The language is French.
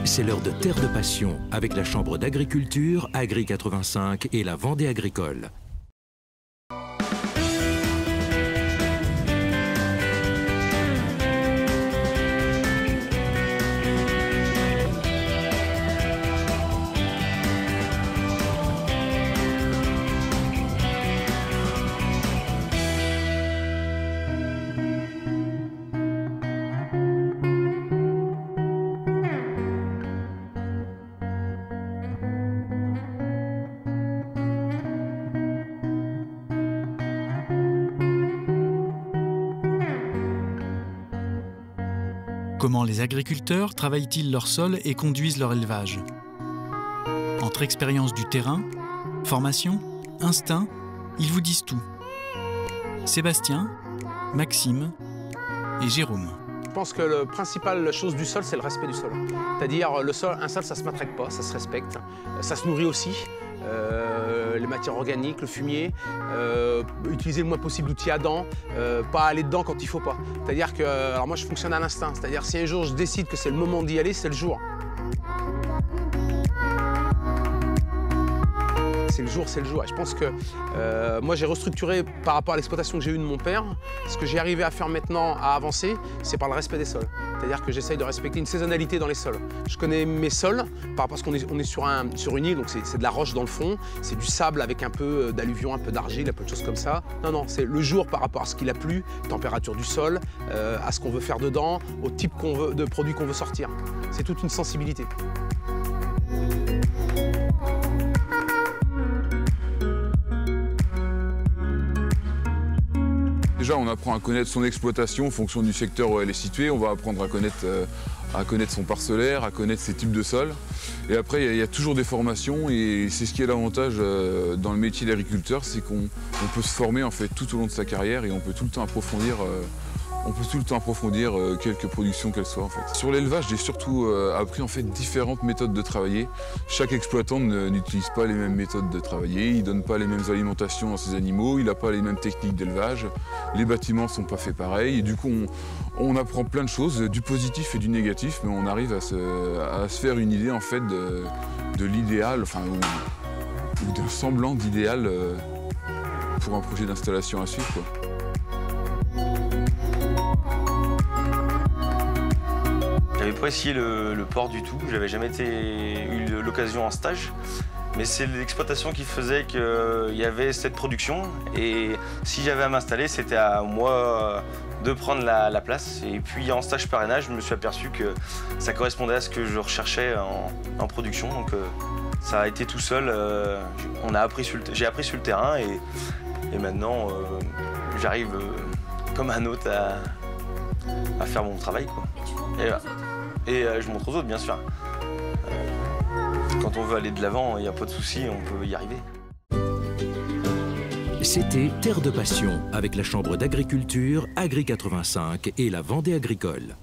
C'est l'heure de Terre de Passion avec la Chambre d'agriculture, Agri 85 et la Vendée agricole. Comment les agriculteurs travaillent-ils leur sol et conduisent leur élevage? Entre expérience du terrain, formation, instinct, ils vous disent tout. Sébastien, Maxime et Jérôme. Je pense que la principale chose du sol, c'est le respect du sol. C'est-à-dire, le sol, un sol, ça ne se matraque pas, ça se respecte. Ça se nourrit aussi. Les matières organiques, le fumier, utiliser le moins possible d'outils à dents, pas aller dedans quand il ne faut pas. C'est-à-dire que, alors moi je fonctionne à l'instinct, c'est-à-dire si un jour je décide que c'est le moment d'y aller, c'est le jour. C'est le jour, c'est le jour. Et je pense que moi j'ai restructuré par rapport à l'exploitation que j'ai eue de mon père. Ce que j'ai arrivé à faire maintenant, à avancer, c'est par le respect des sols. C'est-à-dire que j'essaye de respecter une saisonnalité dans les sols. Je connais mes sols, parce qu'on est sur une île, donc c'est de la roche dans le fond, c'est du sable avec un peu d'alluvion, un peu d'argile, un peu de choses comme ça. Non, non, c'est le jour par rapport à ce qu'il a plu, température du sol, à ce qu'on veut faire dedans, au type de produit qu'on veut sortir. C'est toute une sensibilité. Déjà, on apprend à connaître son exploitation en fonction du secteur où elle est située. On va apprendre à connaître son parcellaire, à connaître ses types de sols. Et après, il y a toujours des formations et c'est ce qui est l'avantage dans le métier d'agriculteur, c'est qu'on peut se former en fait tout au long de sa carrière et on peut tout le temps approfondir. Quelques productions qu'elles soient en fait. Sur l'élevage, j'ai surtout appris en fait différentes méthodes de travailler. Chaque exploitant n'utilise pas les mêmes méthodes de travailler, il ne donne pas les mêmes alimentations à ses animaux, il n'a pas les mêmes techniques d'élevage, les bâtiments ne sont pas faits pareil et du coup on apprend plein de choses, du positif et du négatif, mais on arrive à se faire une idée en fait de l'idéal, enfin ou d'un semblant d'idéal pour un projet d'installation à suivre, quoi. J'avais pas essayé le porc du tout, j'avais jamais eu l'occasion en stage. Mais c'est l'exploitation qui faisait qu'il y avait cette production. Et si j'avais à m'installer, c'était à moi de prendre la place. Et puis en stage parrainage, je me suis aperçu que ça correspondait à ce que je recherchais en production. Donc ça a été tout seul. J'ai appris sur le terrain et maintenant j'arrive comme un autre à faire mon travail, quoi. Et je montre aux autres, bien sûr. Quand on veut aller de l'avant, il n'y a pas de souci, on peut y arriver. C'était Terre de Passion avec la Chambre d'agriculture, Agri 85 et la Vendée agricole.